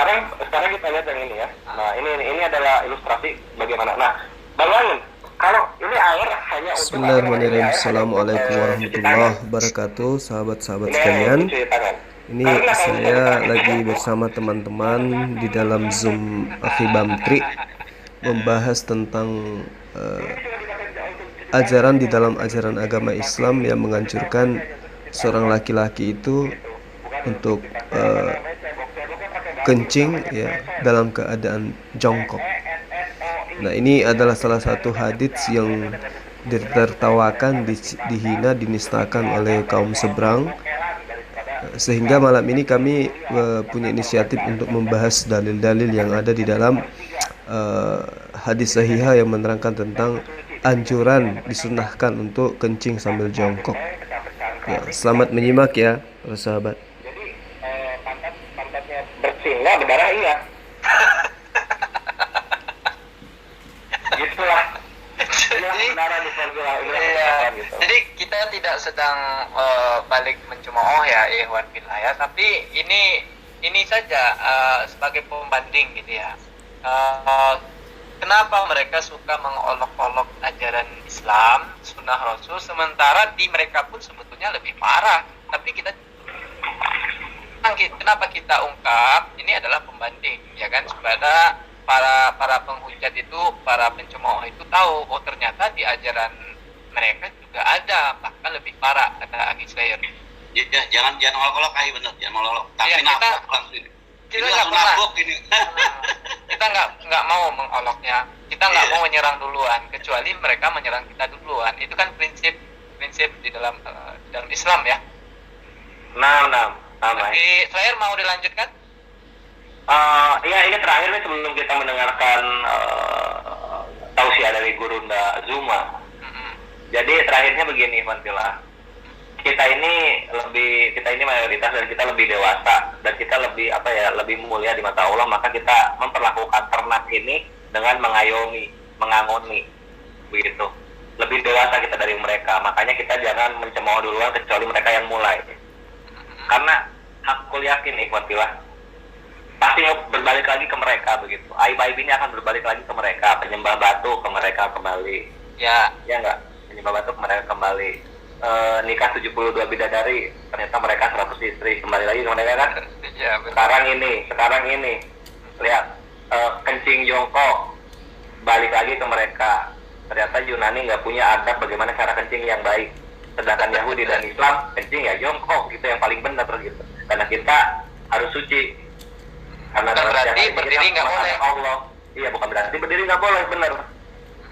sekarang kita lihat yang ini ya. Nah, ini adalah ilustrasi bagaimana. Nah, bayangin kalau ini air hanya untuk Bismillahirrahmanirrahim. Assalamualaikum warahmatullahi wabarakatuh, sahabat-sahabat sekalian. Ini saya lagi bersama teman-teman di dalam Zoom Akhi Bamtri membahas tentang ajaran di dalam ajaran agama Islam yang menganjurkan seorang laki-laki itu untuk kencing ya dalam keadaan jongkok. Nah, ini adalah salah satu hadits yang ditertawakan, dihina, dinistakan oleh kaum seberang. Sehingga malam ini kami punya inisiatif untuk membahas dalil-dalil yang ada di dalam hadis sahihah yang menerangkan tentang anjuran disunahkan untuk kencing sambil jongkok. Ya, selamat menyimak ya, para sahabat. Jadi pantatnya bersih nggak berdarah iya. Gitulah. Jadi kita tidak sedang balik mencemooh ya ikhwan fillah ya, tapi ini saja sebagai pembanding gitu ya. Kenapa mereka suka mengolok-olok ajaran Islam, sunnah Rasul, sementara di mereka pun sebetulnya lebih parah. Tapi kenapa kita ungkap? Ini adalah pembanding, ya kan, supaya para penghujat itu, para pencemooh itu tahu, oh ternyata di ajaran mereka juga ada, bahkan lebih parah, kata Akhi Slayer. Ya, jangan olok-olok, benar, jangan olok-olok. Tapi kita nggak pernah. Kita nggak mau mengoloknya. Kita nggak mau menyerang duluan, kecuali mereka menyerang kita duluan. Itu kan prinsip di dalam Islam ya. Nah. Akhi Slayer mau dilanjutkan? Ya ini terakhir nih sebelum kita mendengarkan tausiah dari Gurunda Zuma. Jadi terakhirnya begini, Fantila. Kita ini mayoritas dan kita lebih dewasa dan kita lebih mulia di mata Allah, maka kita memperlakukan ternak ini dengan mengayomi, mengangoni, begitu. Lebih dewasa kita dari mereka, makanya kita jangan mencemooh duluan kecuali mereka yang mulai. Karena aku yakin Fantila, pasti berbalik lagi ke mereka begitu. Aib-aib ini akan berbalik lagi ke mereka, penyembah batu ke mereka kembali. Ya enggak? Penyembah batu ke mereka kembali. Nikah 72 bidadari, ternyata mereka 100 istri, kembali lagi ke mereka kan? Ya, sekarang ini lihat, kencing jongkok, balik lagi ke mereka. Ternyata Yunani nggak punya adab bagaimana cara kencing yang baik, sedangkan Yahudi dan Islam kencing ya jongkok, gitu yang paling benar gitu. Karena kita harus suci. Karena berarti berdiri nggak boleh. Allah. Iya, bukan berarti berdiri nggak boleh, benar.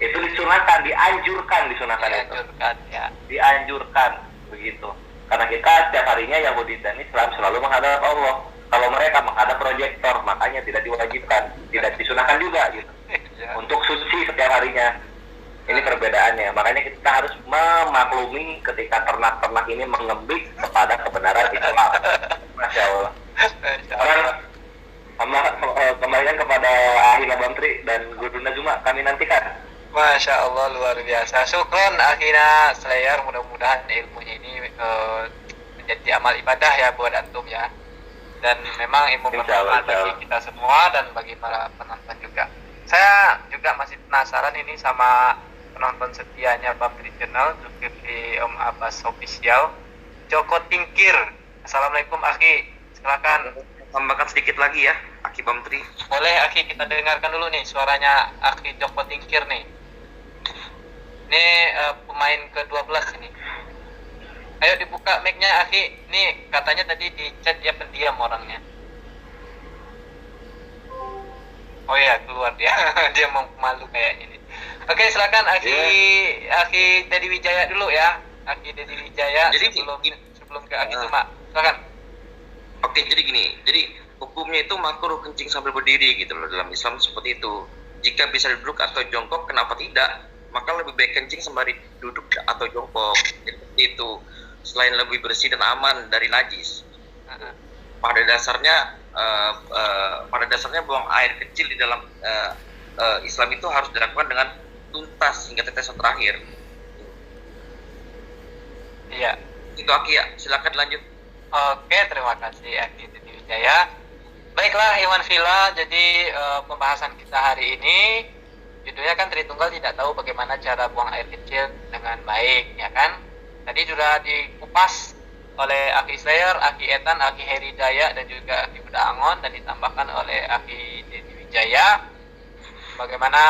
Itu disunahkan, dianjurkan itu. Ya. Dianjurkan begitu. Karena kita setiap harinya Yahudi dan Islam selalu menghadap Allah. Kalau mereka menghadap proyektor, makanya tidak diwajibkan, tidak disunahkan juga gitu. Untuk suci setiap harinya. Ini perbedaannya. Makanya kita harus memaklumi ketika ternak-ternak ini mengembik kepada kebenaran Islam. Masya Allah. Kembalikan kepada Akhi Bamtri dan Guru Nazuma, kami nantikan. Masya Allah, luar biasa. Syukron akhirnya Slayer, mudah-mudahan ilmunya ini menjadi amal ibadah ya buat antum ya. Dan memang ilmu bermanfaat bagi kita semua dan bagi para penonton juga. Saya juga masih penasaran ini sama penonton setianya Bamtri Channel, Zulkifli Om Abbas Official, Joko Tingkir. Assalamualaikum Akhi, silakan. Tambahkan sedikit lagi ya, Akhi Bamtri. Boleh Akhi, kita dengarkan dulu nih suaranya Akhi Joko Tingkir nih. Ini pemain ke-12 ini. Ayo dibuka mic-nya Akhi. Nih katanya tadi di chat dia pendiam orangnya. Oh iya, keluar dia. Dia mau malu kayaknya nih. Oke, silakan Akhi Dedi Wijaya dulu ya. Akhi Dedi Wijaya. Jadi sebelum ke Akhi Cuma. Silakan. Oke, jadi gini. Jadi hukumnya itu makruh kencing sambil berdiri gitu loh, dalam Islam seperti itu. Jika bisa duduk atau jongkok, kenapa tidak? Maka lebih baik kencing sembari duduk atau jongkok. Seperti itu. Selain lebih bersih dan aman dari najis. Pada dasarnya buang air kecil di dalam Islam itu harus dilakukan dengan tuntas hingga tetesan terakhir. Iya. Itu Akhi ya, silakan lanjut. Oke, terima kasih Akhi Dedi Wijaya. Baiklah Iwan Villa, jadi pembahasan kita hari ini judulnya kan Tritunggal tidak tahu bagaimana cara buang air kecil dengan baik, ya kan? Tadi sudah dikupas oleh Aki Slayer, Aki Etan, Aki Heridaya, dan juga Aki Buda Angon, dan ditambahkan oleh Aki Dedi Wijaya. Bagaimana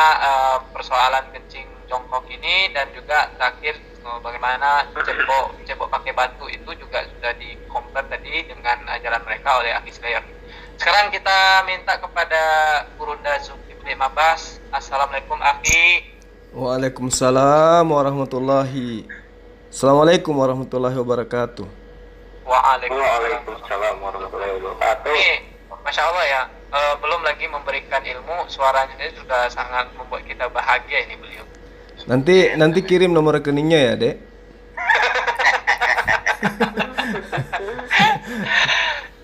persoalan kencing jongkok ini, dan juga terakhir bagaimana cebok pakai batu itu juga sudah dikompar tadi dengan ajaran mereka oleh Aki Slayer. Sekarang kita minta kepada Gurunda Zulkifli Mabas. Assalamualaikum Aki. Waalaikumsalam warahmatullahi. Assalamualaikum warahmatullahi wabarakatuh. Waalaikumsalam warahmatullahi wabarakatuh. Ini, Masya Allah ya, belum lagi memberikan ilmu, suaranya sudah sangat membuat kita bahagia ini beliau. Nanti kirim nomor rekeningnya ya, Dek.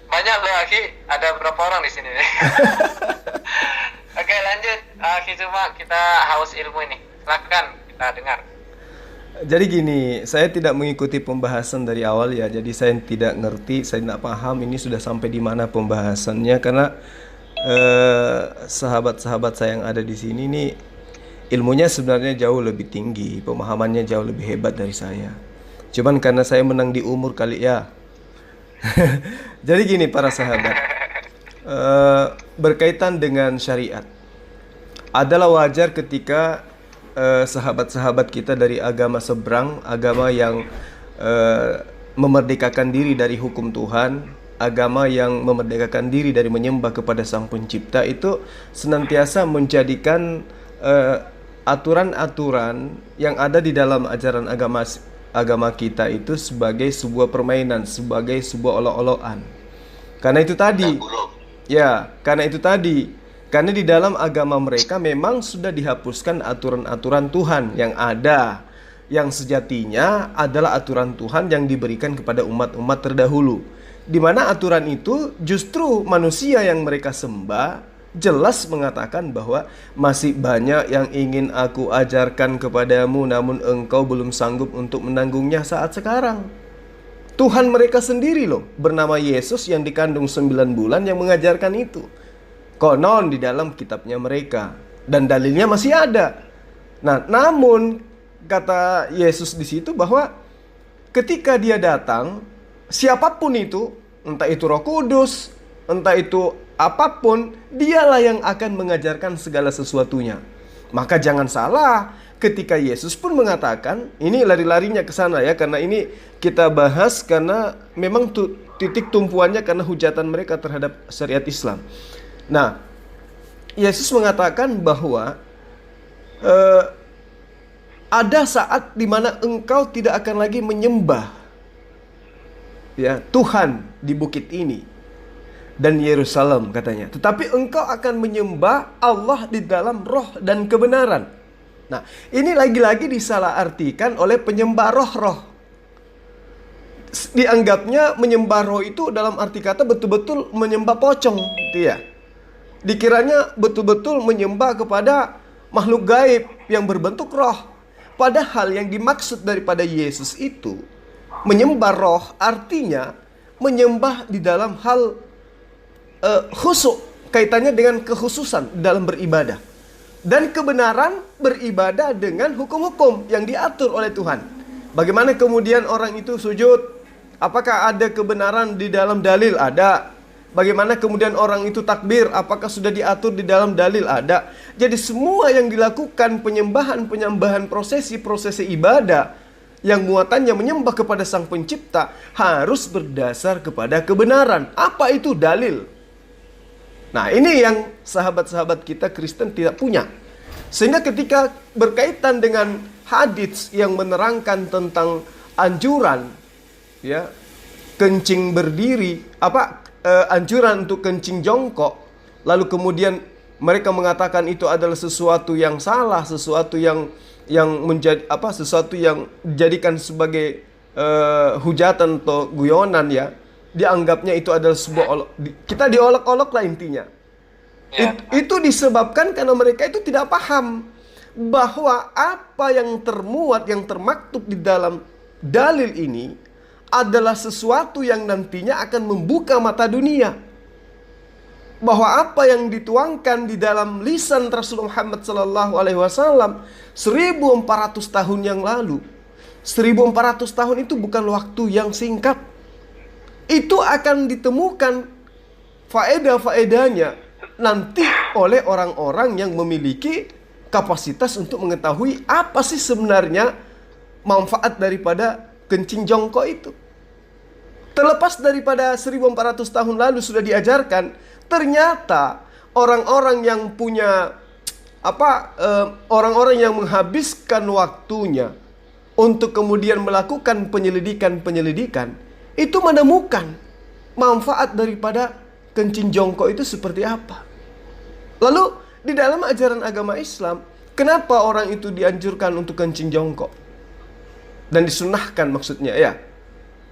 Banyak loh Aki, ada berapa orang di sini? Oke lanjut, Aki cuma kita haus ilmu ini. Silakan kita dengar. Jadi gini, saya tidak mengikuti pembahasan dari awal ya. Jadi saya tidak ngerti, saya tidak paham ini sudah sampai di mana pembahasannya, karena sahabat-sahabat saya yang ada di sini nih ilmunya sebenarnya jauh lebih tinggi, pemahamannya jauh lebih hebat dari saya. Cuman karena saya menang di umur kali ya. Jadi gini para sahabat, berkaitan dengan syariat, adalah wajar ketika sahabat-sahabat kita dari agama seberang, agama yang memerdekakan diri dari hukum Tuhan, agama yang memerdekakan diri dari menyembah kepada Sang Pencipta, itu senantiasa menjadikan aturan-aturan yang ada di dalam ajaran agama kita itu sebagai sebuah permainan, sebagai sebuah olok-olokan. Karena itu tadi, karena di dalam agama mereka memang sudah dihapuskan aturan-aturan Tuhan yang ada, yang sejatinya adalah aturan Tuhan yang diberikan kepada umat-umat terdahulu, di mana aturan itu justru manusia yang mereka sembah jelas mengatakan bahwa masih banyak yang ingin aku ajarkan kepadamu, namun engkau belum sanggup untuk menanggungnya saat sekarang. Tuhan mereka sendiri loh, bernama Yesus yang dikandung 9 bulan, yang mengajarkan itu. Konon di dalam kitabnya mereka, dan dalilnya masih ada. Nah, namun kata Yesus di situ bahwa ketika dia datang, siapapun itu, entah itu Roh Kudus, entah itu apapun, dialah yang akan mengajarkan segala sesuatunya. Maka jangan salah ketika Yesus pun mengatakan, ini lari-larinya ke sana ya, karena ini kita bahas karena memang titik tumpuannya karena hujatan mereka terhadap syariat Islam. Nah, Yesus mengatakan bahwa ada saat di mana engkau tidak akan lagi menyembah ya Tuhan di bukit ini dan Yerusalem katanya, tetapi engkau akan menyembah Allah di dalam roh dan kebenaran. Nah, ini lagi-lagi disalahartikan oleh penyembah roh-roh. Dianggapnya menyembah roh itu dalam arti kata betul-betul menyembah pocong, gitu ya. Dikiranya betul-betul menyembah kepada makhluk gaib yang berbentuk roh. Padahal yang dimaksud daripada Yesus itu menyembah roh artinya menyembah di dalam hal khusyuk, kaitannya dengan kekhususan dalam beribadah. Dan kebenaran beribadah dengan hukum-hukum yang diatur oleh Tuhan. Bagaimana kemudian orang itu sujud? Apakah ada kebenaran di dalam dalil? Ada. Bagaimana kemudian orang itu takbir? Apakah sudah diatur di dalam dalil? Ada. Jadi semua yang dilakukan penyembahan, prosesi ibadah yang muatannya menyembah kepada Sang Pencipta harus berdasar kepada kebenaran. Apa itu dalil? Nah, ini yang sahabat-sahabat kita Kristen tidak punya. Sehingga ketika berkaitan dengan hadits yang menerangkan tentang anjuran ya kencing berdiri, anjuran untuk kencing jongkok, lalu kemudian mereka mengatakan itu adalah sesuatu yang salah, sesuatu yang menjadi sesuatu yang dijadikan sebagai hujatan atau guyonan ya. Dianggapnya itu adalah sebuah kita diolok-olok lah intinya. Itu disebabkan karena mereka itu tidak paham bahwa apa yang termuat, yang termaktub di dalam dalil ini adalah sesuatu yang nantinya akan membuka mata dunia. bahwa apa yang dituangkan di dalam lisan Rasulullah Muhammad sallallahu alaihi wasallam 1400 tahun yang lalu. 1400 tahun itu bukan waktu yang singkat. Itu akan ditemukan faedah-faedahnya nanti oleh orang-orang yang memiliki kapasitas untuk mengetahui apa sih sebenarnya manfaat daripada kencing jongkok itu. Terlepas daripada 1400 tahun lalu sudah diajarkan, ternyata orang-orang yang punya orang-orang yang menghabiskan waktunya untuk kemudian melakukan penyelidikan itu menemukan manfaat daripada kencing jongkok itu seperti apa. Lalu di dalam ajaran agama Islam, kenapa orang itu dianjurkan untuk kencing jongkok dan disunahkan maksudnya ya?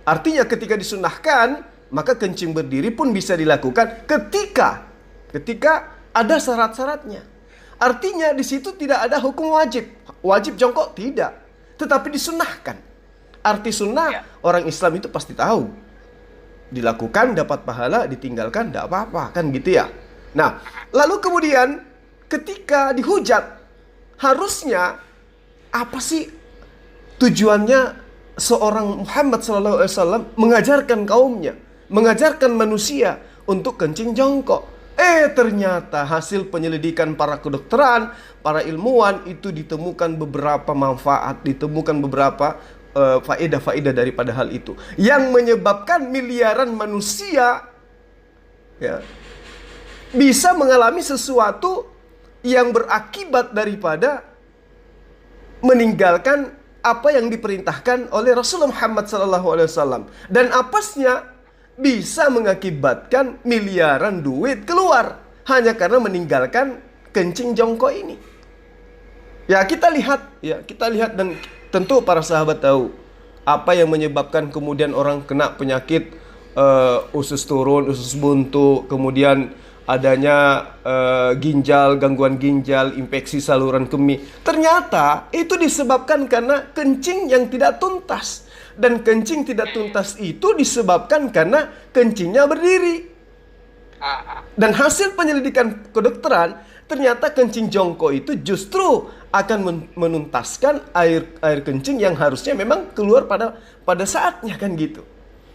Artinya ketika disunahkan, maka kencing berdiri pun bisa dilakukan ketika ada syarat-syaratnya. Artinya di situ tidak ada hukum wajib. Wajib jongkok tidak, tetapi disunahkan. Arti sunnah orang Islam itu pasti tahu. Dilakukan dapat pahala, ditinggalkan tidak apa-apa, kan gitu ya. Nah, lalu kemudian ketika dihujat, harusnya apa sih tujuannya seorang Muhammad SAW mengajarkan kaumnya, mengajarkan manusia untuk kencing jongkok? Ternyata hasil penyelidikan para kedokteran, para ilmuwan itu ditemukan beberapa manfaat, ditemukan beberapa faedah-faedah daripada hal itu yang menyebabkan miliaran manusia ya bisa mengalami sesuatu yang berakibat daripada meninggalkan apa yang diperintahkan oleh Rasulullah Muhammad SAW, dan apesnya bisa mengakibatkan miliaran duit keluar hanya karena meninggalkan kencing jongkok ini. Ya kita lihat dan tentu para sahabat tahu apa yang menyebabkan kemudian orang kena penyakit usus turun, usus buntu, kemudian adanya gangguan ginjal, infeksi saluran kemih. Ternyata itu disebabkan karena kencing yang tidak tuntas. Dan kencing tidak tuntas itu disebabkan karena kencingnya berdiri. Dan hasil penyelidikan kedokteran, ternyata kencing jongkok itu justru akan menuntaskan air kencing yang harusnya memang keluar pada saatnya, kan gitu.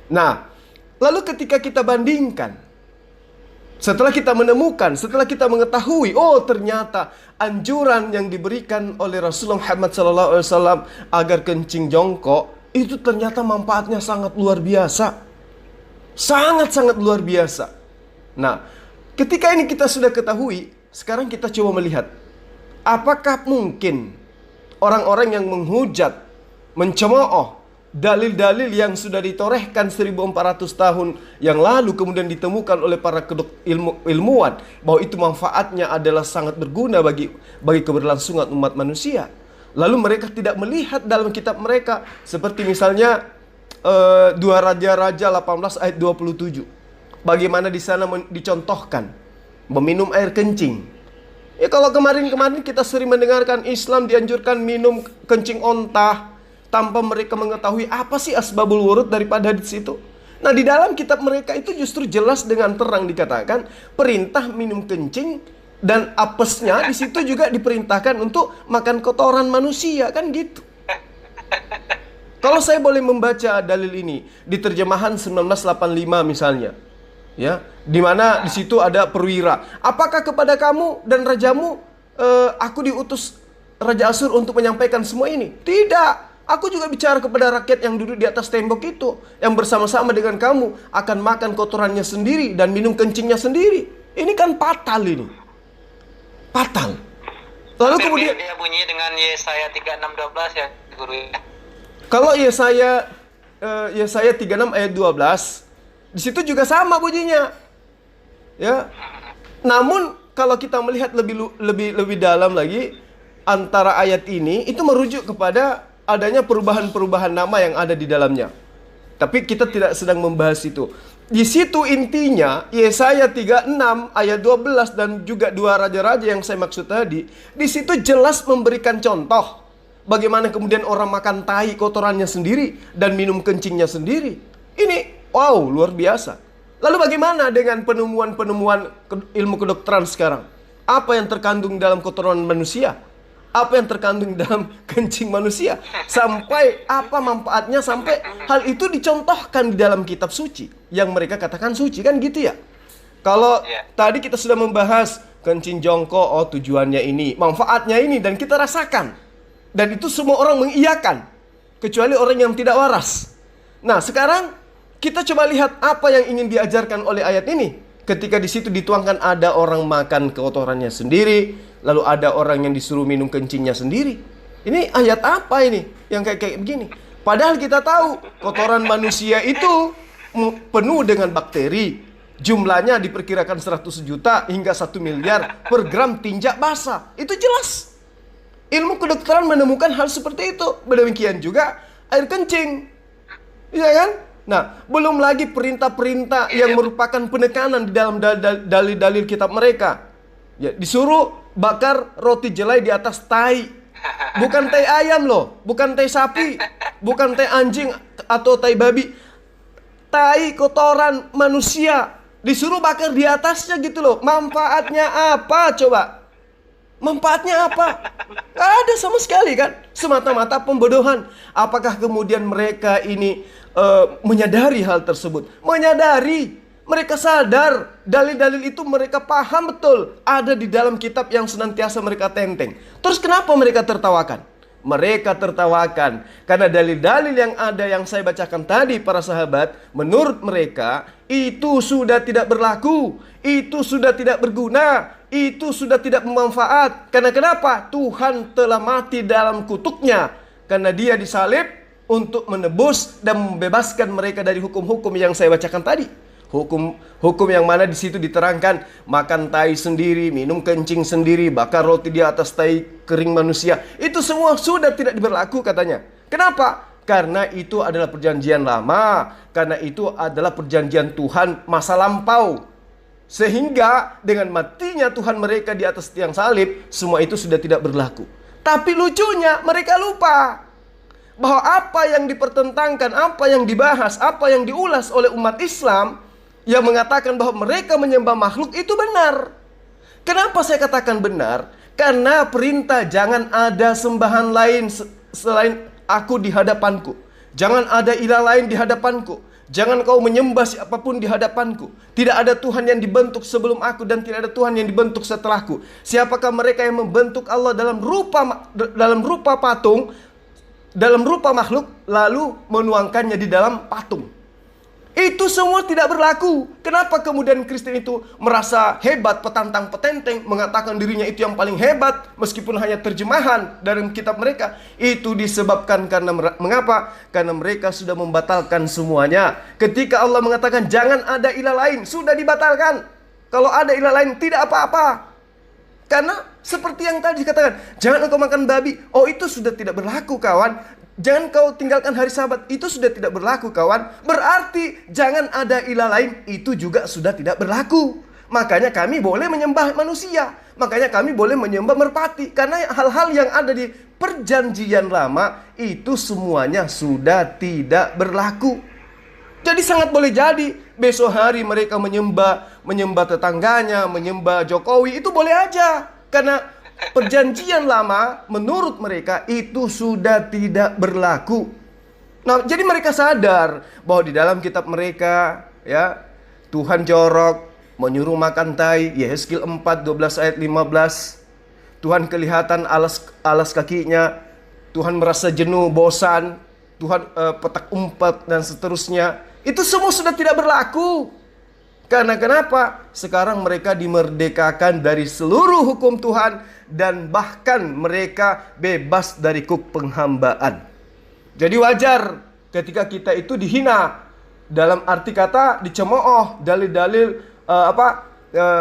Nah, lalu ketika kita bandingkan, setelah kita menemukan, setelah kita mengetahui, oh ternyata anjuran yang diberikan oleh Rasulullah Muhammad SAW agar kencing jongkok itu ternyata manfaatnya sangat luar biasa, sangat-sangat luar biasa. Nah, ketika ini kita sudah ketahui, sekarang kita coba melihat, apakah mungkin orang-orang yang menghujat, mencemooh dalil-dalil yang sudah ditorehkan 1400 tahun yang lalu kemudian ditemukan oleh para ilmuwan bahwa itu manfaatnya adalah sangat berguna bagi keberlangsungan umat manusia. Lalu mereka tidak melihat dalam kitab mereka, seperti misalnya 2 Raja-Raja 18 ayat 27. Bagaimana di sana dicontohkan meminum air kencing. Ya kalau kemarin-kemarin kita sering mendengarkan Islam dianjurkan minum kencing onta tanpa mereka mengetahui apa sih asbabul wurud daripada hadis itu. Nah, di dalam kitab mereka itu justru jelas dengan terang dikatakan perintah minum kencing, dan apesnya di situ juga diperintahkan untuk makan kotoran manusia, kan gitu. Kalau saya boleh membaca dalil ini di terjemahan 1985 misalnya, ya, di mana di situ ada perwira. Apakah kepada kamu dan rajamu aku diutus Raja Asyur untuk menyampaikan semua ini? Tidak. Aku juga bicara kepada rakyat yang duduk di atas tembok itu, yang bersama-sama dengan kamu akan makan kotorannya sendiri dan minum kencingnya sendiri. Ini kan fatal ini. Fatal. Lalu kemudian dia bunyi dengan Yesaya 36:12 ya guru ya. Kalau Yesaya 36 ayat 12, di situ juga sama bunyinya. Ya. Namun kalau kita melihat lebih dalam lagi, antara ayat ini itu merujuk kepada adanya perubahan-perubahan nama yang ada di dalamnya. Tapi kita tidak sedang membahas itu. Di situ intinya Yesaya 36 ayat 12 dan juga 2 Raja-Raja yang saya maksud tadi, di situ jelas memberikan contoh bagaimana kemudian orang makan tai kotorannya sendiri dan minum kencingnya sendiri. Ini wow, luar biasa. Lalu bagaimana dengan penemuan-penemuan ilmu kedokteran sekarang? Apa yang terkandung dalam kotoran manusia? Apa yang terkandung dalam kencing manusia? Sampai apa manfaatnya, sampai hal itu dicontohkan di dalam kitab suci yang mereka katakan suci, kan gitu ya. Kalau tadi kita sudah membahas kencing jongkok, oh tujuannya ini, manfaatnya ini, dan kita rasakan. Dan itu semua orang mengiyakan, kecuali orang yang tidak waras. Nah, sekarang kita coba lihat apa yang ingin diajarkan oleh ayat ini. Ketika di situ dituangkan ada orang makan kotorannya sendiri, lalu ada orang yang disuruh minum kencingnya sendiri. Ini ayat apa ini yang kayak begini? Padahal kita tahu kotoran manusia itu penuh dengan bakteri. Jumlahnya diperkirakan 100 juta hingga 1 miliar per gram tinja basah. Itu jelas. Ilmu kedokteran menemukan hal seperti itu. Demikian juga air kencing. Iya kan? Nah, belum lagi perintah-perintah yang merupakan penekanan di dalam dalil-dalil kitab mereka. Ya, disuruh bakar roti jelai di atas tai. Bukan tai ayam loh, bukan tai sapi, bukan tai anjing atau tai babi. Tai kotoran manusia disuruh bakar di atasnya gitu loh. Manfaatnya apa coba? Manfaatnya apa? Gak ada sama sekali kan? Semata-mata pembodohan. Apakah kemudian mereka ini menyadari hal tersebut? Menyadari. Mereka sadar dalil-dalil itu mereka paham betul ada di dalam kitab yang senantiasa mereka tenteng. Terus kenapa mereka tertawakan? Mereka tertawakan karena dalil-dalil yang ada yang saya bacakan tadi para sahabat, menurut mereka itu sudah tidak berlaku, itu sudah tidak berguna, itu sudah tidak bermanfaat. Karena kenapa? Tuhan telah mati dalam kutuknya, karena dia disalib untuk menebus dan membebaskan mereka dari hukum-hukum yang saya bacakan tadi. Hukum yang mana di situ diterangkan makan tai sendiri, minum kencing sendiri, bakar roti di atas tai kering manusia. Itu semua sudah tidak berlaku katanya. Kenapa? Karena itu adalah perjanjian lama, karena itu adalah perjanjian Tuhan masa lampau. Sehingga dengan matinya Tuhan mereka di atas tiang salib, semua itu sudah tidak berlaku. Tapi lucunya mereka lupa bahwa apa yang dipertentangkan, apa yang dibahas, apa yang diulas oleh umat Islam yang mengatakan bahwa mereka menyembah makhluk itu benar. Kenapa saya katakan benar? Karena perintah jangan ada sembahan lain selain aku di hadapanku. Jangan ada ilah lain di hadapanku. Jangan kau menyembah siapapun di hadapanku. Tidak ada Tuhan yang dibentuk sebelum aku dan tidak ada Tuhan yang dibentuk setelahku. Siapakah mereka yang membentuk Allah dalam rupa patung, dalam rupa makhluk, lalu menuangkannya di dalam patung? Itu semua tidak berlaku. Kenapa kemudian Kristen itu merasa hebat, petantang petenteng, mengatakan dirinya itu yang paling hebat meskipun hanya terjemahan dari kitab mereka? Itu disebabkan karena mengapa? Karena mereka sudah membatalkan semuanya. Ketika Allah mengatakan jangan ada ilah lain, sudah dibatalkan. Kalau ada ilah lain tidak apa-apa. Karena seperti yang tadi dikatakan, jangan engkau makan babi. Oh, itu sudah tidak berlaku kawan. Jangan kau tinggalkan hari Sabat, itu sudah tidak berlaku kawan. Berarti jangan ada ilah lain, itu juga sudah tidak berlaku. Makanya kami boleh menyembah manusia, makanya kami boleh menyembah merpati. Karena hal-hal yang ada di perjanjian lama itu semuanya sudah tidak berlaku. Jadi sangat boleh jadi besok hari mereka menyembah tetangganya, menyembah Jokowi, itu boleh aja. Karena perjanjian lama menurut mereka itu sudah tidak berlaku. Nah, jadi mereka sadar bahwa di dalam kitab mereka ya Tuhan jorok, menyuruh makan tai, Yehezkiel 4 12 ayat 15. Tuhan kelihatan alas kakinya, Tuhan merasa jenuh, bosan, Tuhan petak umpet dan seterusnya. Itu semua sudah tidak berlaku. Karena kenapa? Sekarang mereka dimerdekakan dari seluruh hukum Tuhan dan bahkan mereka bebas dari kuk penghambaan. Jadi wajar ketika kita itu dihina, dalam arti kata dicemooh, dalil-dalil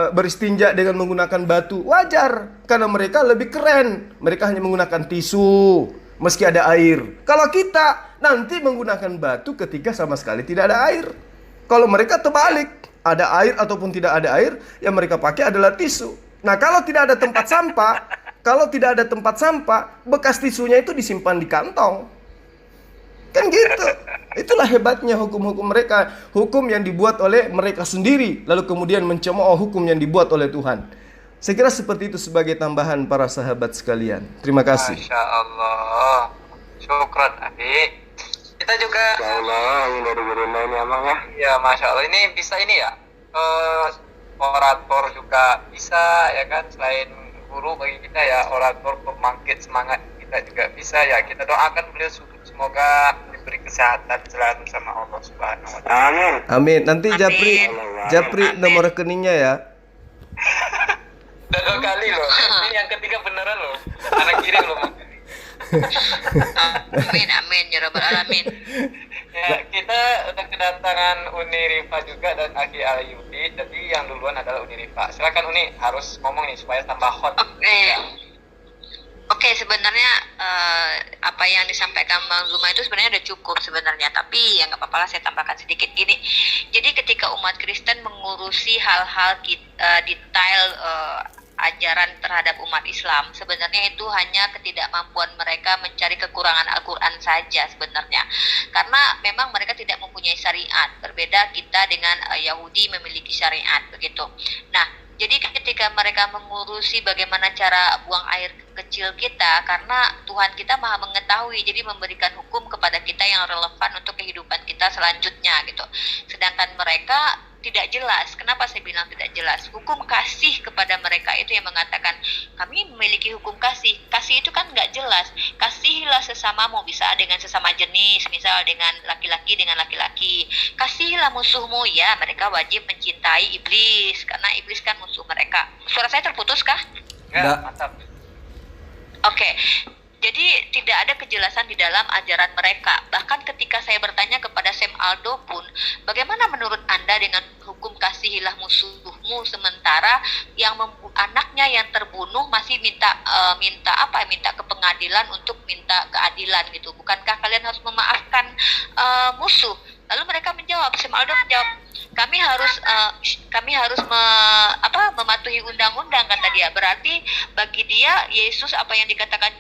beristinja dengan menggunakan batu. Wajar, karena mereka lebih keren. Mereka hanya menggunakan tisu meski ada air. Kalau kita nanti menggunakan batu ketika sama sekali tidak ada air. Kalau mereka terbalik, ada air ataupun tidak ada air, yang mereka pakai adalah tisu. Nah, kalau tidak ada tempat sampah, bekas tisunya itu disimpan di kantong. Kan gitu. Itulah hebatnya hukum-hukum mereka, hukum yang dibuat oleh mereka sendiri, lalu kemudian mencemooh hukum yang dibuat oleh Tuhan. Saya kira seperti itu sebagai tambahan para sahabat sekalian. Terima kasih. Masya Allah. Syukran, Abi. Kita juga Allah yang dari guru ini emang ya. ya Masya Allah, ini bisa ini ya, orator juga bisa ya kan, selain guru bagi kita ya, orator pembangkit semangat kita juga bisa ya. Kita doakan beliau semoga diberi kesehatan selalu sama Allah Subhanahu wa taala. Amin. Amin. Nanti Amin. Japri nomor rekeningnya ya. Udah 2 kali loh. Ini yang ketiga beneran loh. Anak kirim loh. Amin ya rabbal alamin. Ya, kita udah kedatangan Uni Rifa juga dan Aki Alayudi. Jadi yang duluan adalah Uni Rifa. Silakan Uni, harus ngomong nih supaya tambah hot. Oke, sebenarnya apa yang disampaikan Bang Zuma itu sebenarnya udah cukup sebenarnya, tapi ya nggak apa-apa lah, saya tambahkan sedikit gini. Jadi ketika umat Kristen mengurusi hal-hal detail ajaran terhadap umat Islam, sebenarnya itu hanya ketidakmampuan mereka mencari kekurangan Al-Quran saja sebenarnya, karena memang mereka tidak mempunyai syariat. Berbeda kita dengan Yahudi memiliki syariat, begitu. Nah, jadi ketika mereka mengurusi bagaimana cara buang air kecil kita, karena Tuhan kita maha mengetahui, jadi memberikan hukum kepada kita yang relevan untuk kehidupan kita selanjutnya gitu. Sedangkan mereka tidak jelas. Kenapa saya bilang tidak jelas? Hukum kasih kepada mereka itu yang mengatakan kami memiliki hukum kasih. Kasih itu kan nggak jelas. Kasihilah sesamamu, bisa dengan sesama jenis, misal dengan laki-laki dengan laki-laki. Kasihilah musuhmu, ya mereka wajib mencintai iblis karena iblis kan musuh mereka. Suara saya terputus kah? Ya, mantap. Oke. Jadi tidak ada kejelasan di dalam ajaran mereka. Bahkan ketika saya bertanya kepada Sam Aldo pun, bagaimana menurut Anda dengan hukum kasihilah musuhmu, sementara yang anaknya yang terbunuh masih minta ke pengadilan untuk minta keadilan gitu. Bukankah kalian harus memaafkan musuh? Lalu mereka menjawab, Sam Aldo menjawab, kami harus mematuhi undang-undang, kata dia. Berarti bagi dia Yesus, apa yang dikatakan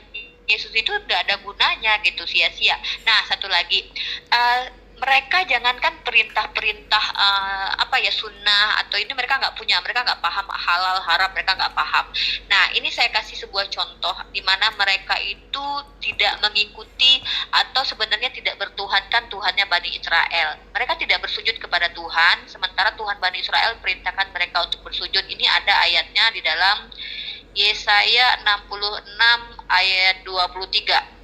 Yesus itu tidak ada gunanya gitu, sia-sia. Nah, satu lagi, mereka jangankan perintah-perintah sunnah atau ini mereka nggak punya, mereka nggak paham halal haram, mereka nggak paham. Nah, ini saya kasih sebuah contoh di mana mereka itu tidak mengikuti atau sebenarnya tidak bertuhankan Tuhannya Bani Israel. Mereka tidak bersujud kepada Tuhan, sementara Tuhan Bani Israel perintahkan mereka untuk bersujud. Ini ada ayatnya di dalam Yesaya 66 ayat 23.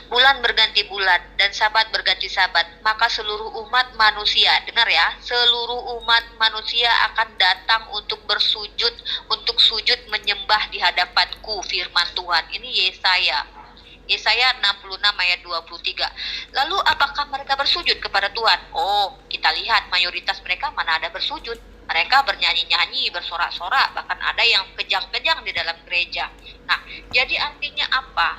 Bulan berganti bulan dan sabat berganti sabat, maka seluruh umat manusia, dengar ya, seluruh umat manusia akan datang untuk bersujud, untuk sujud menyembah di hadapanku, firman Tuhan. Ini Yesaya 66 ayat 23. Lalu apakah mereka bersujud kepada Tuhan? Oh, kita lihat mayoritas mereka mana ada bersujud. Mereka bernyanyi-nyanyi, bersorak-sorak, bahkan ada yang kejang-kejang di dalam gereja. Nah, jadi artinya apa?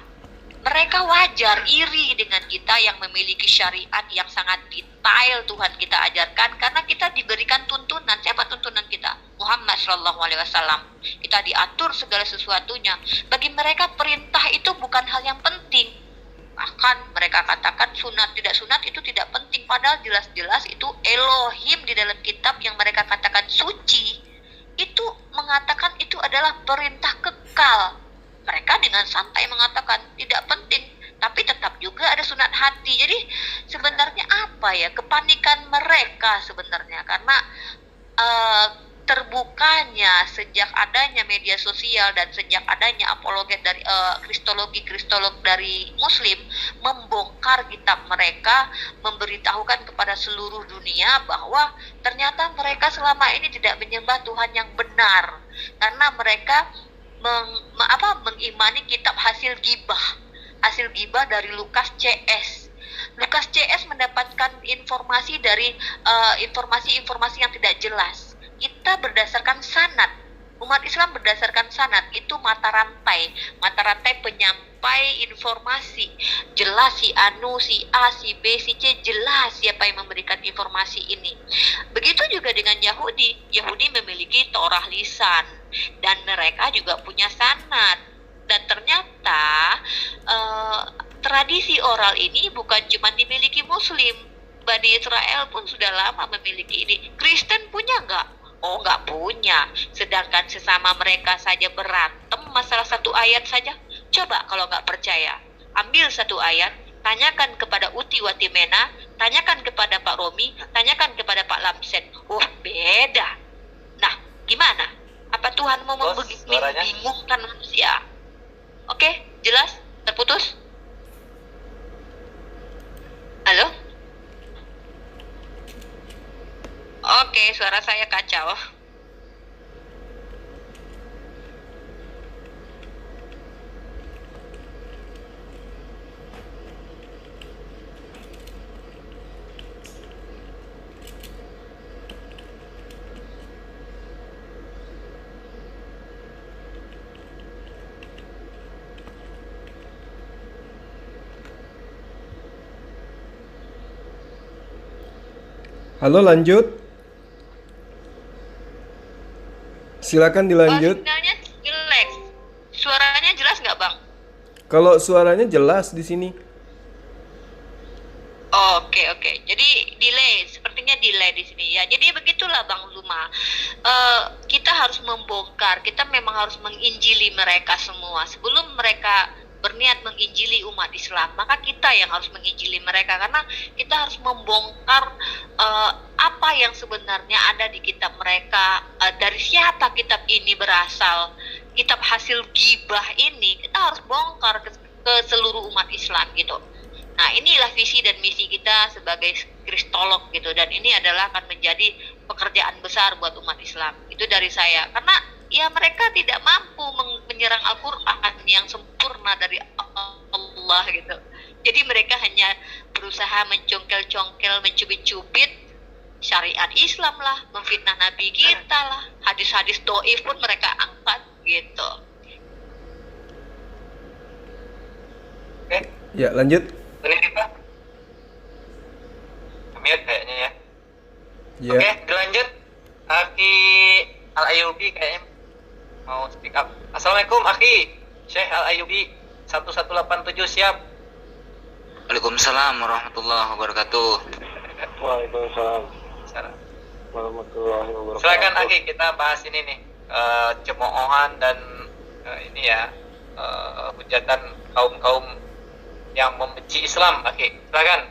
Mereka wajar iri dengan kita yang memiliki syariat yang sangat detail Tuhan kita ajarkan, karena kita diberikan tuntunan. Siapa tuntunan kita? Muhammad SAW. Kita diatur segala sesuatunya. Bagi mereka perintah itu bukan hal yang penting. Bahkan mereka katakan sunat tidak sunat itu tidak penting, padahal jelas-jelas itu Elohim di dalam kitab yang mereka katakan suci itu mengatakan itu adalah perintah kekal. Mereka dengan santai mengatakan tidak penting, tapi tetap juga ada sunat hati. Jadi sebenarnya apa ya kepanikan mereka sebenarnya, karena terbukanya sejak adanya media sosial dan sejak adanya apologet dari kristolog dari Muslim membongkar kitab mereka, memberitahukan kepada seluruh dunia bahwa ternyata mereka selama ini tidak menyembah Tuhan yang benar, karena mereka mengimani kitab hasil gibah dari Lukas CS. Lukas CS mendapatkan informasi dari informasi yang tidak jelas. Kita berdasarkan sanad, umat Islam berdasarkan sanad, itu mata rantai penyampai informasi. Jelas si Anu, si A, si B, si C, jelas siapa yang memberikan informasi ini. Begitu juga dengan Yahudi. Yahudi memiliki Torah lisan dan mereka juga punya sanad. Dan ternyata tradisi oral ini bukan cuma dimiliki Muslim. Bani Israel pun sudah lama memiliki ini. Kristen punya nggak? Oh, nggak punya. Sedangkan sesama mereka saja berantem masalah satu ayat saja. Coba kalau nggak percaya, ambil satu ayat, tanyakan kepada Uti Watimena, tanyakan kepada Pak Romi, tanyakan kepada Pak Lamsen. Beda. Nah, gimana? Apa Tuhan mau membingungkan manusia? Oke, jelas? Terputus? Halo? Oke, suara saya kacau. Halo, lanjut. Silakan dilanjut. Sinyalnya jelek. Suaranya jelas nggak, Bang? Kalau suaranya jelas di sini. Oke. Jadi delay, sepertinya delay di sini ya. Jadi begitulah Bang Zuma. Kita harus membongkar, kita memang harus menginjili mereka semua. Sebelum mereka berniat menginjili umat Islam, maka kita yang harus menginjili mereka, karena kita harus membongkar apa yang sebenarnya ada di kitab mereka, dari siapa kitab ini berasal, kitab hasil gibah ini kita harus bongkar ke seluruh umat Islam gitu. Nah, inilah visi dan misi kita sebagai kristolog gitu, dan ini adalah akan menjadi pekerjaan besar buat umat Islam. Itu dari saya, karena ya mereka tidak mampu menyerang Al-Quran yang sempurna dari Allah gitu. Jadi mereka hanya berusaha mencongkel-congkel, mencubit-cubit syariat Islam lah, memfitnah Nabi kita lah, hadis-hadis doif pun mereka angkat gitu. Oke, Ya, lanjut. boleh kita? Amir kayaknya ya. Ya. Oke, dilanjut. Aki Al-Ayubi kayaknya mau speak up. Assalamualaikum Aki Syekh Al-Ayubi 1187, siap. Waalaikumsalam warahmatullahi wabarakatuh. Waalaikumsalam Salam. warahmatullahi wabarakatuh. Silakan Aki, kita bahas ini nih, cemoohan dan ini ya, hujatan kaum-kaum yang membenci Islam. Aki, silakan.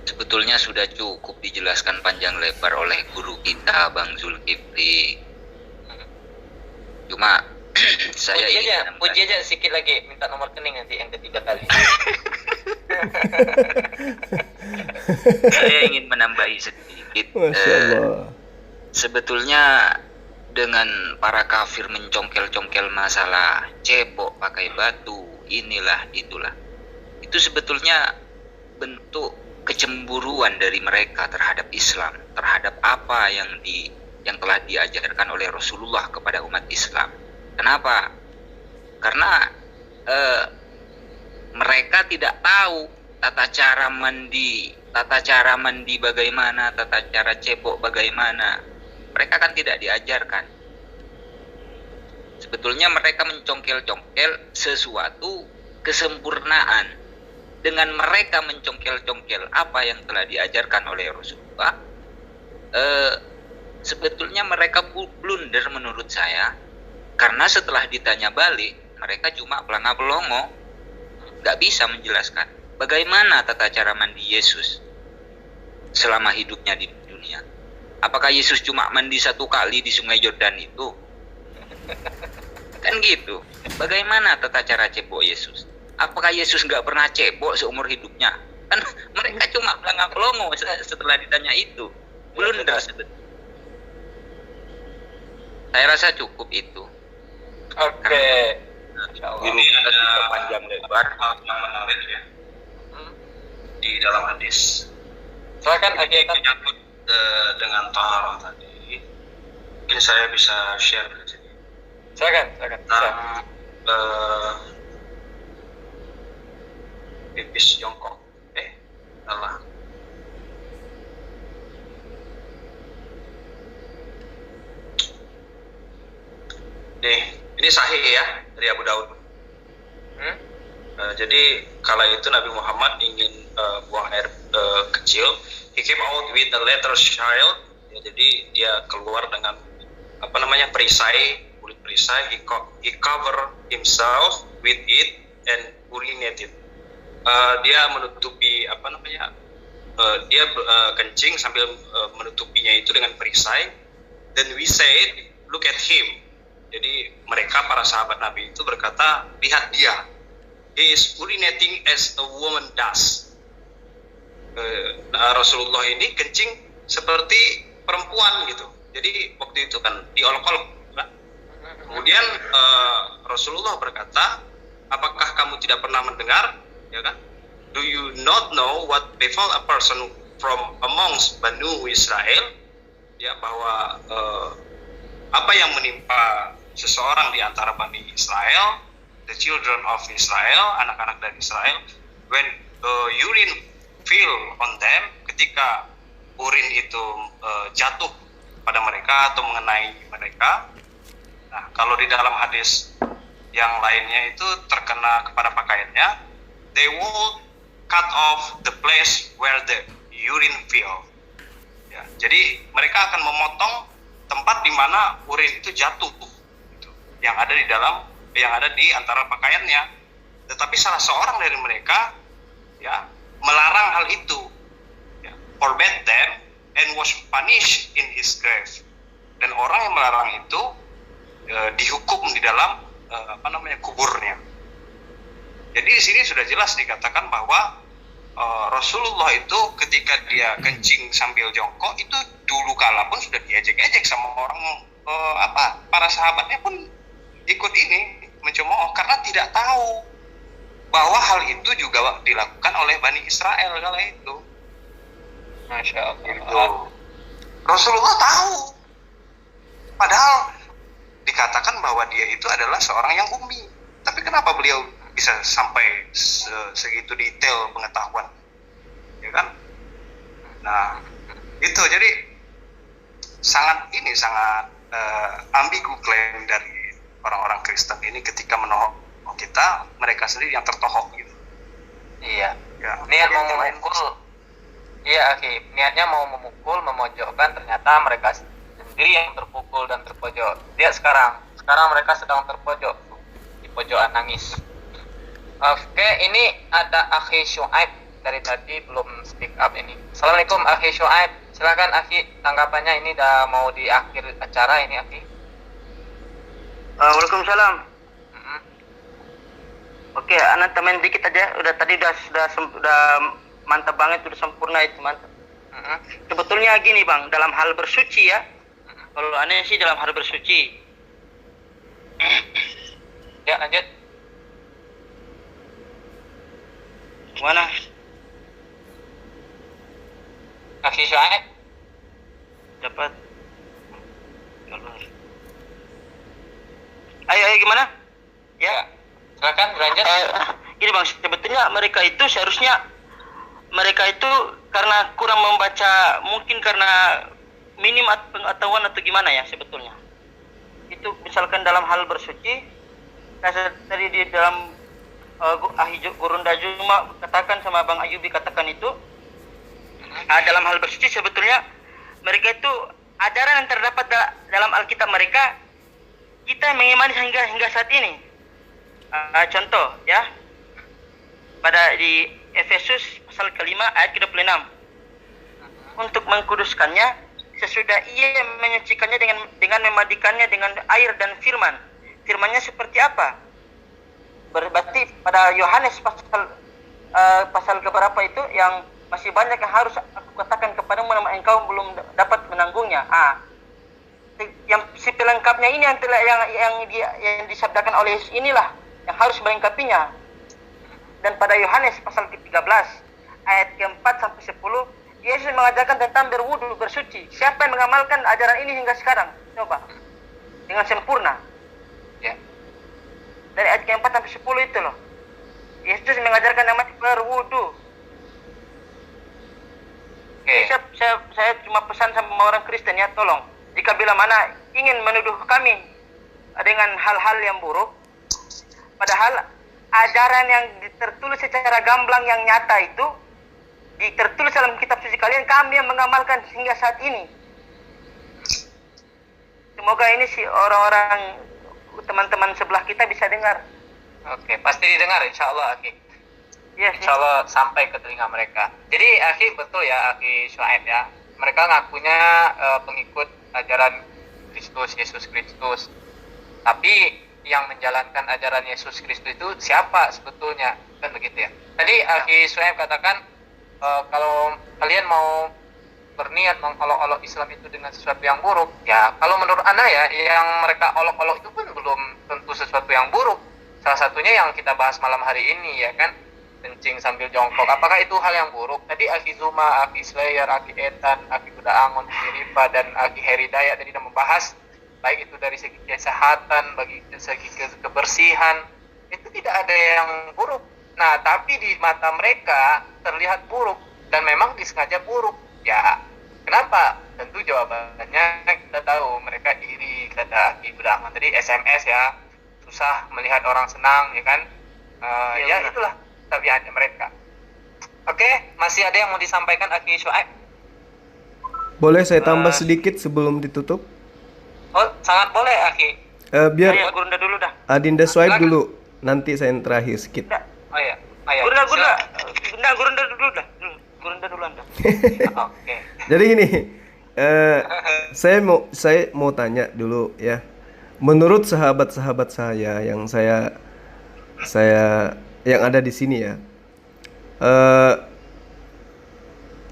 Sebetulnya sudah cukup dijelaskan panjang lebar oleh guru kita Bang Zulkifli. Cuma saya puji aja sedikit lagi, minta nomor rekening nanti yang ketiga kali. Saya ingin menambahi sedikit. Masya Allah. Sebetulnya dengan para kafir mencongkel-congkel masalah cebok pakai batu, inilah itulah, itu sebetulnya bentuk kecemburuan dari mereka terhadap Islam, terhadap apa yang telah diajarkan oleh Rasulullah kepada umat Islam. Kenapa? Karena mereka tidak tahu tata cara mandi bagaimana, tata cara cebok bagaimana. Mereka kan tidak diajarkan. Sebetulnya mereka mencongkel-congkel sesuatu kesempurnaan. Dengan mereka mencongkel-congkel apa yang telah diajarkan oleh Rasulullah, sebetulnya mereka blunder menurut saya. Karena setelah ditanya balik, mereka cuma pelanga-pelongo, gak bisa menjelaskan bagaimana tata cara mandi Yesus selama hidupnya di dunia. Apakah Yesus cuma mandi satu kali di Sungai Yordan itu? Kan gitu. Bagaimana tata cara cebok Yesus? Apakah Yesus nggak pernah cebok seumur hidupnya? Kan mereka cuma pelongo setelah ditanya itu. Blunder sebetulnya. Saya rasa cukup itu. Oke. Ini ada panjang lebar hal yang menarik ya di dalam hadis. Silakan Aki. Menyangkut dengan taharah tadi. Mungkin saya bisa share di sini. Silakan. Tentang pipis jongkok. Salah. Nih, Ini sahih ya dari Abu Daud. Jadi kala itu Nabi Muhammad ingin buang air kecil, he came out with a little child. Ya, jadi dia keluar dengan perisai, kulit perisai. He cover himself with it and urinated. Dia menutupi dia kencing sambil menutupinya itu dengan perisai. Then we said, look at him. Jadi mereka para sahabat Nabi itu berkata, lihat dia. He is urinating as a woman does. Rasulullah ini kencing seperti perempuan gitu. Jadi waktu itu kan diolok-olok. Kemudian Rasulullah berkata, apakah kamu tidak pernah mendengar, ya kan? Do you not know what befall a person from amongst Banu Israel? Ya, bahwa apa yang menimpa seseorang di antara Bani Israel, the children of Israel, anak-anak dari Israel, when urine fell on them, ketika urin itu jatuh pada mereka atau mengenai mereka. Nah, kalau di dalam hadis yang lainnya itu terkena kepada pakaiannya, they will cut off the place where the urine fell. Ya, jadi mereka akan memotong tempat di mana urin itu jatuh, gitu, yang ada di antara pakaiannya. Tetapi salah seorang dari mereka, ya, melarang hal itu, ya, forbade them and was punished in his grave. Dan orang yang melarang itu dihukum di dalam kuburnya. Jadi di sini sudah jelas dikatakan bahwa Rasulullah itu ketika dia kencing sambil jongkok itu dulu kala pun sudah diejek-ejek sama orang, para sahabatnya pun ikut ini mencemooh karena tidak tahu bahwa hal itu juga dilakukan oleh Bani Israel kala itu. Masya Allah. Gitu. Rasulullah tahu, padahal dikatakan bahwa dia itu adalah seorang yang ummi. Tapi kenapa beliau bisa sampai segitu detail pengetahuan, ya kan? Nah, itu jadi sangat ambigu klaim dari orang-orang Kristen ini ketika menohok kita, mereka sendiri yang tertohok gitu. Iya. Ya, Niat mau memukul. Iya, niatnya mau memukul, memojokkan, ternyata mereka sendiri yang terpukul dan terpojok. Lihat sekarang mereka sedang terpojok di pojokan nangis. Oke, ini ada Akhi Syuaib dari tadi belum speak up ini. Assalamualaikum Akhi Syuaib. Silakan Akhi, tanggapannya ini udah mau di akhir acara ini Akhi. Waalaikumsalam. Oke, anak temen dikit aja. Tadi udah mantap banget, udah sempurna itu, mantap. Sebetulnya gini Bang, dalam hal bersuci ya. Kalau aneh sih dalam hal bersuci. Ya, lanjut. Mana? Akhi Syuaib. Dapat. Ayo gimana? Ya. Silakan berlanjut. Gini Bang, sebetulnya mereka itu karena kurang membaca, mungkin karena minim pengetahuan atau gimana ya sebetulnya. Itu misalkan dalam hal bersuci, tadi di dalam Gurunda Juma katakan sama Bang Ayubi katakan itu, dalam hal bersuci sebetulnya mereka itu ajaran yang terdapat dalam Alkitab mereka kita mengimani hingga saat ini. Contoh ya, pada di Efesus pasal kelima ayat ke-26, untuk mengkuduskannya sesudah ia menyucikannya dengan memandikannya dengan air dan firman. Firmannya seperti apa? Berarti pada Yohanes pasal keberapa itu yang masih banyak yang harus aku katakan kepadamu, engkau belum dapat menanggungnya. Yang si pelengkapnya ini yang disabdakan oleh Yesus inilah yang harus melengkapinya. Dan pada Yohanes pasal ke-13 ayat ke-4 sampai 10, Yesus mengajarkan tentang berwudu, bersuci. Siapa yang mengamalkan ajaran ini hingga sekarang? Coba. Dengan sempurna. Ya. Dari ayat ke-4 sampai 10 itu loh. Yesus mengajarkan namanya berwudu. Oke. Saya cuma pesan sama orang Kristen ya, tolong. Jika bila mana ingin menuduh kami dengan hal-hal yang buruk, padahal ajaran yang tertulis secara gamblang yang nyata itu tertulis dalam kitab suci kalian, kami yang mengamalkan hingga saat ini. Semoga ini si orang-orang teman-teman sebelah kita bisa dengar. Oke, pasti didengar insya Allah, Aki. Yes, Insya Allah sampai ke telinga mereka. Jadi Aki, betul ya, Aki Syuaib ya, mereka ngakunya pengikut ajaran Kristus, Yesus Kristus. Tapi yang menjalankan ajaran Yesus Kristus itu siapa sebetulnya? Kan begitu ya. Tadi Aki Syuaib katakan kalau kalian mau berniat mengolok-olok Islam itu dengan sesuatu yang buruk, ya kalau menurut Anda ya, yang mereka olok-olok itu pun belum tentu sesuatu yang buruk. Salah satunya yang kita bahas malam hari ini ya kan, kencing sambil jongkok. Apakah itu hal yang buruk? Tadi Aki Zuma, Aki Slayer, Aki Etan, Aki Buddha Angon, Aki Rifa, dan Aki Heridaya tadi sudah membahas, baik itu dari segi kesehatan, bagi segi kebersihan, itu tidak ada yang buruk. Nah, tapi di mata mereka terlihat buruk, dan memang disengaja buruk. Ya, kenapa? Tentu jawabannya kita tahu, mereka iri, kata Aki Buddha Angon tadi, SMS ya, susah melihat orang senang, ya kan? Ya itulah tabiatnya mereka. Oke, masih ada yang mau disampaikan Aki Syuaib? Boleh saya tambah sedikit sebelum ditutup? Oh, sangat boleh Aki. Biar ya, Gurunda dulu dah. Adinda Syuaib dulu, nanti saya yang terakhir sedikit. Oh iya. Gurunda dulu dah. Gurunda dulu Anda. Oke. Jadi gini, saya mau tanya dulu ya. Menurut sahabat-sahabat saya yang saya yang ada di sini ya,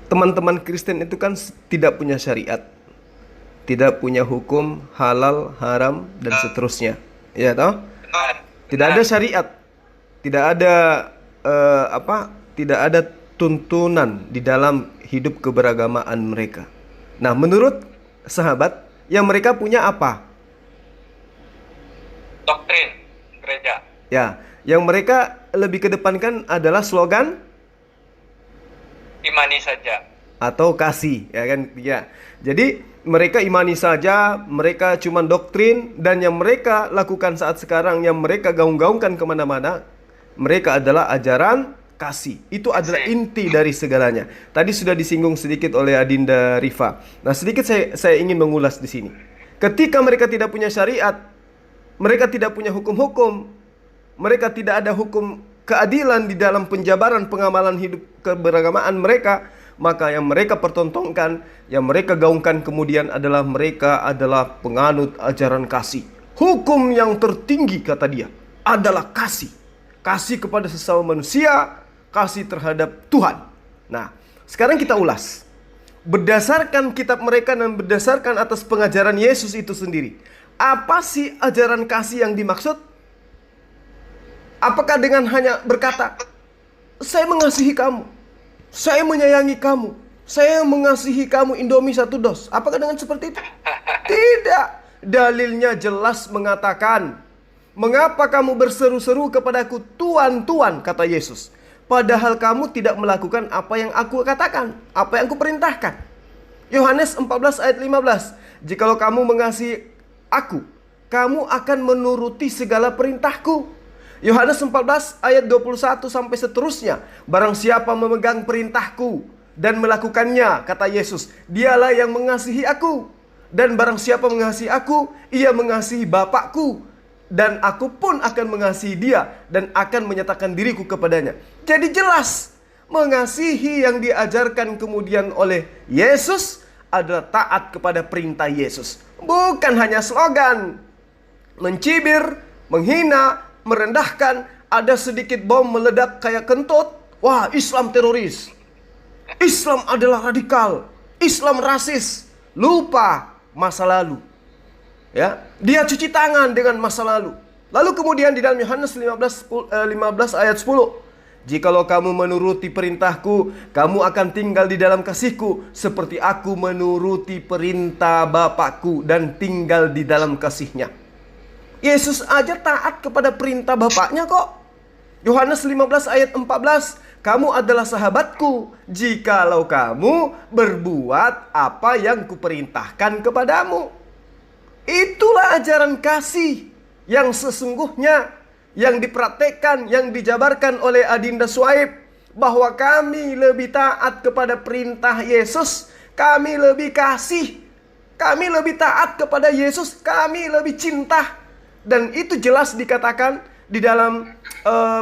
teman-teman Kristen itu kan tidak punya syariat, tidak punya hukum halal, haram dan seterusnya, ya toh? Tidak ada syariat, tidak ada tidak ada tuntunan di dalam hidup keberagamaan mereka. Nah, menurut sahabat, yang mereka punya apa? Doktrin gereja. Ya, yang mereka lebih kedepankan adalah slogan Imani saja. atau kasih, ya kan? Ya. Jadi mereka imani saja, mereka cuma doktrin, dan yang mereka lakukan saat sekarang, yang mereka gaung-gaungkan kemana-mana, mereka adalah ajaran kasih. Itu adalah inti dari segalanya. Tadi sudah disinggung sedikit oleh Adinda Rifa. Nah, sedikit saya ingin mengulas di sini. Ketika mereka tidak punya syariat, mereka tidak punya hukum-hukum, mereka tidak ada hukum keadilan di dalam penjabaran pengamalan hidup keberagamaan mereka, maka yang mereka pertontonkan, yang mereka gaungkan kemudian adalah mereka adalah penganut ajaran kasih. Hukum yang tertinggi, kata dia, adalah kasih. Kasih kepada sesama manusia, kasih terhadap Tuhan. Nah, sekarang kita ulas. Berdasarkan kitab mereka dan berdasarkan atas pengajaran Yesus itu sendiri, apa sih ajaran kasih yang dimaksud? Apakah dengan hanya berkata, saya mengasihi kamu, saya menyayangi kamu, saya mengasihi kamu Indomie 1 dos? Apakah dengan seperti itu? Tidak. Dalilnya jelas mengatakan, mengapa kamu berseru-seru kepadaku Tuhan, Tuhan, kata Yesus, padahal kamu tidak melakukan apa yang aku katakan, apa yang aku perintahkan. Yohanes 14 ayat 15, jikalau kamu mengasihi aku, kamu akan menuruti segala perintahku. Yohanes 14 ayat 21 sampai seterusnya, barang siapa memegang perintahku dan melakukannya, kata Yesus, dialah yang mengasihi aku. Dan barang siapa mengasihi aku, ia mengasihi Bapakku, dan aku pun akan mengasihi dia dan akan menyatakan diriku kepadanya. Jadi jelas, mengasihi yang diajarkan kemudian oleh Yesus adalah taat kepada perintah Yesus. Bukan hanya slogan, mencibir, menghina, merendahkan, ada sedikit bom meledak kayak kentut, wah Islam teroris, Islam adalah radikal, Islam rasis, lupa masa lalu. Ya, dia cuci tangan dengan masa lalu. Lalu kemudian di dalam Yohanes 15 ayat 10, jikalau kamu menuruti perintahku, kamu akan tinggal di dalam kasihku, seperti aku menuruti perintah Bapakku dan tinggal di dalam kasihnya. Yesus aja taat kepada perintah Bapaknya kok. Yohanes 15 ayat 14, kamu adalah sahabatku jikalau kamu berbuat apa yang kuperintahkan kepadamu. Itulah ajaran kasih. yang sesungguhnya, yang dipraktekkan, yang dijabarkan oleh Adinda Shuaib, bahwa kami lebih taat kepada perintah Yesus, kami lebih kasih, kami lebih taat kepada Yesus, kami lebih cinta. Dan itu jelas dikatakan di dalam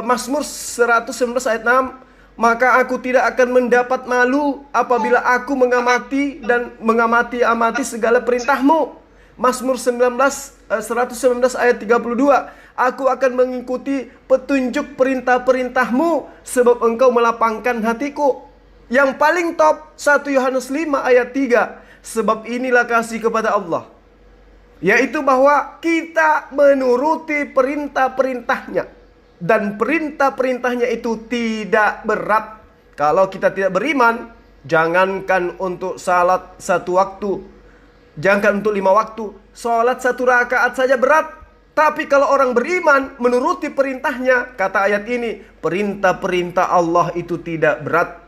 Mazmur 119 ayat 6. Maka aku tidak akan mendapat malu apabila aku mengamati dan mengamati-amati segala perintahmu. Mazmur 119 ayat 32. Aku akan mengikuti petunjuk perintah-perintahmu sebab engkau melapangkan hatiku. Yang paling top 1 Yohanes 5 ayat 3. Sebab inilah kasih kepada Allah, yaitu bahwa kita menuruti perintah-perintahnya. Dan perintah-perintahnya itu tidak berat. Kalau kita tidak beriman, jangankan untuk salat 1 waktu, jangankan untuk 5 waktu, salat 1 rakaat saja berat. Tapi kalau orang beriman menuruti perintahnya, kata ayat ini, perintah-perintah Allah itu tidak berat.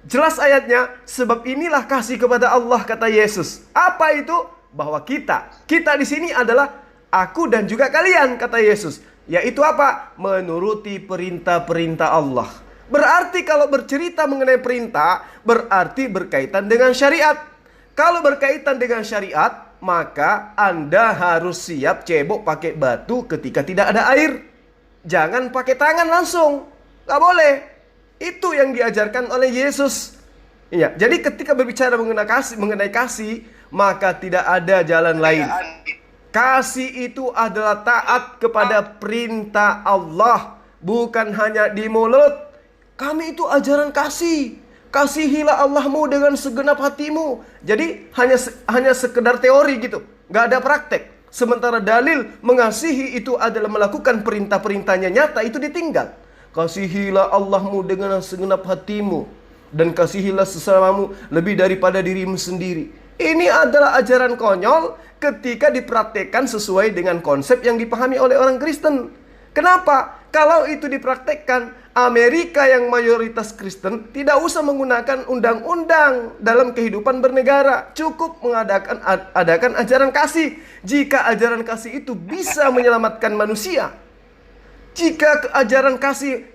Jelas ayatnya, sebab inilah kasih kepada Allah, kata Yesus. Apa itu? Bahwa kita di sini adalah aku dan juga kalian, kata Yesus. Yaitu apa? Menuruti perintah-perintah Allah. Berarti kalau bercerita mengenai perintah, berarti berkaitan dengan syariat. Kalau berkaitan dengan syariat, maka Anda harus siap cebok pakai batu ketika tidak ada air. Jangan pakai tangan langsung, gak boleh. Itu yang diajarkan oleh Yesus. Iya, jadi ketika berbicara mengenai kasih, maka tidak ada jalan lain. Kasih itu adalah taat kepada perintah Allah, bukan hanya di mulut. Kami itu ajaran kasih. Kasihilah Allahmu dengan segenap hatimu. Jadi hanya sekedar teori gitu, gak ada praktek. Sementara dalil mengasihi itu adalah melakukan perintah-perintahnya nyata, itu ditinggal. Kasihilah Allahmu dengan segenap hatimu, dan kasihilah sesamamu lebih daripada dirimu sendiri. Ini adalah ajaran konyol ketika dipraktekkan sesuai dengan konsep yang dipahami oleh orang Kristen. Kenapa? Kalau itu dipraktekkan, Amerika yang mayoritas Kristen tidak usah menggunakan undang-undang dalam kehidupan bernegara. Cukup adakan ajaran kasih. Jika ajaran kasih itu bisa menyelamatkan manusia, jika ajaran kasih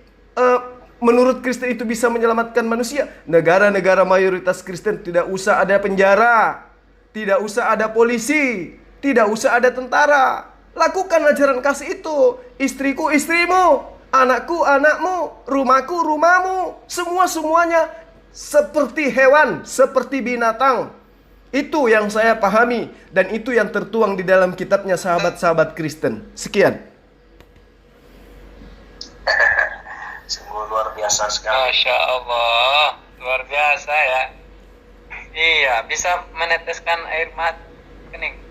menurut Kristen itu bisa menyelamatkan manusia, negara-negara mayoritas Kristen tidak usah ada penjara, tidak usah ada polisi, tidak usah ada tentara. Lakukan ajaran kasih itu. Istriku istrimu, anakku anakmu, rumahku rumahmu, semuanya seperti hewan, seperti binatang. Itu yang saya pahami, dan itu yang tertuang di dalam kitabnya sahabat-sahabat Kristen. Sekian. Sungguh luar biasa sekali. Masya Allah, luar biasa ya. Iya, bisa meneteskan air mata kening.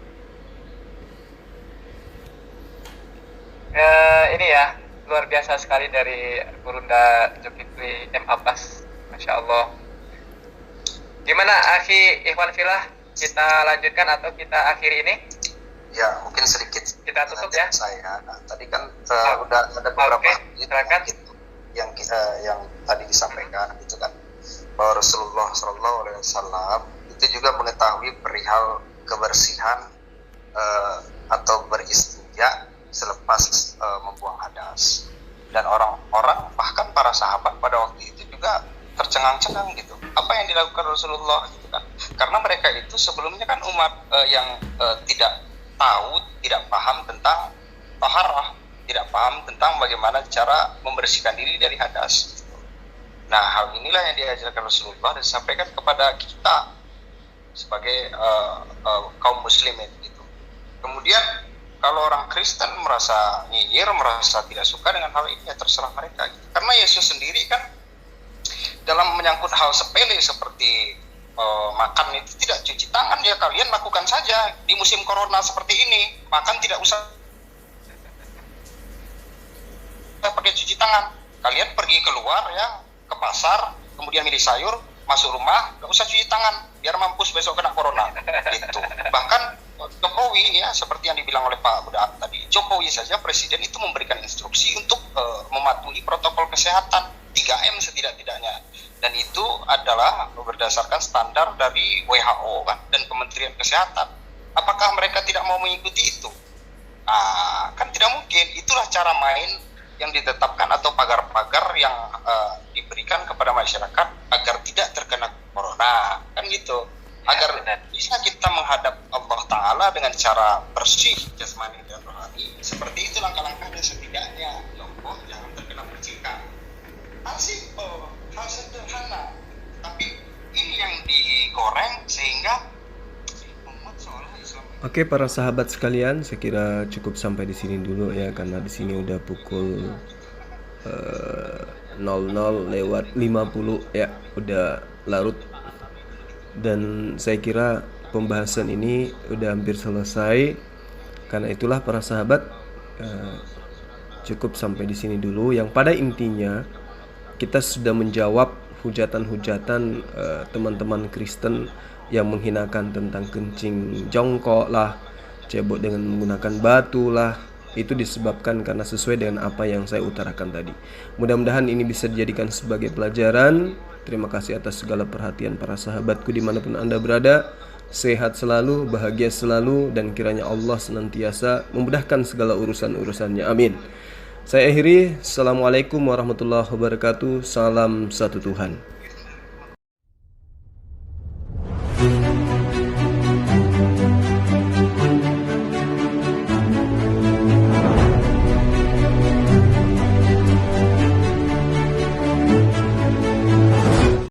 Ini ya, luar biasa sekali dari Gurunda Zulkifli M. Abbas. Masya Allah. Gimana Akhi Ikhwan Filah? Kita lanjutkan atau kita akhiri ini? Ya, mungkin sedikit Kita tutup ya. saya. Nah, tadi kan udah ada beberapa silakan. yang tadi disampaikan gitu kan, bahwa Rasulullah SAW itu juga mengetahui perihal kebersihan atau beristinja selepas membuang hadas, dan orang-orang bahkan para sahabat pada waktu itu juga tercengang-cengang gitu, apa yang dilakukan Rasulullah gitu kan, karena mereka itu sebelumnya kan umat yang tidak tahu, tidak paham tentang taharah, tidak paham tentang bagaimana cara membersihkan diri dari hadas. Nah, hal inilah yang diajarkan Rasulullah dan disampaikan kepada kita sebagai kaum muslimin gitu. Kemudian kalau orang Kristen merasa nyinyir, merasa tidak suka dengan hal ini, ya terserah mereka gitu. Karena Yesus sendiri kan dalam menyangkut hal sepele seperti makan itu tidak cuci tangan, ya kalian lakukan saja di musim corona seperti ini, makan tidak usah pakai cuci tangan, kalian pergi keluar ya ke pasar, kemudian milih sayur, masuk rumah gak usah cuci tangan biar mampus besok kena corona gitu. Bahkan Jokowi ya, seperti yang dibilang oleh Pak Budak tadi, Jokowi saja presiden itu memberikan instruksi untuk mematuhi protokol kesehatan 3M setidak-tidaknya, dan itu adalah berdasarkan standar dari WHO kan, dan Kementerian Kesehatan. Apakah mereka tidak mau mengikuti itu? Kan tidak mungkin. Itulah cara main yang ditetapkan atau pagar-pagar yang diberikan kepada masyarakat agar tidak terkena corona, kan gitu. Agar bisa kita menghadap Allah Ta'ala dengan cara bersih jasmani dan rohani. Seperti itu langkah-langkahnya setidaknya. Jongkok, jangan terkena percikan. Hal simple, hal sederhana. Tapi ini yang digoreng sehingga membuat seolah Islam. Oke para sahabat sekalian, saya kira cukup sampai di sini dulu ya, karena di sini udah pukul 00:50 ya, udah larut. Dan saya kira pembahasan ini udah hampir selesai. Karena itulah para sahabat, cukup sampai di sini dulu. Yang pada intinya kita sudah menjawab hujatan-hujatan teman-teman Kristen yang menghinakan tentang kencing jongkok lah, cebok dengan menggunakan batu lah. Itu disebabkan karena sesuai dengan apa yang saya utarakan tadi. Mudah-mudahan ini bisa dijadikan sebagai pelajaran. Terima kasih atas segala perhatian para sahabatku dimanapun Anda berada. Sehat selalu, bahagia selalu, dan kiranya Allah senantiasa memudahkan segala urusan-urusannya. Amin. Saya akhiri. Assalamualaikum warahmatullahi wabarakatuh. Salam satu Tuhan.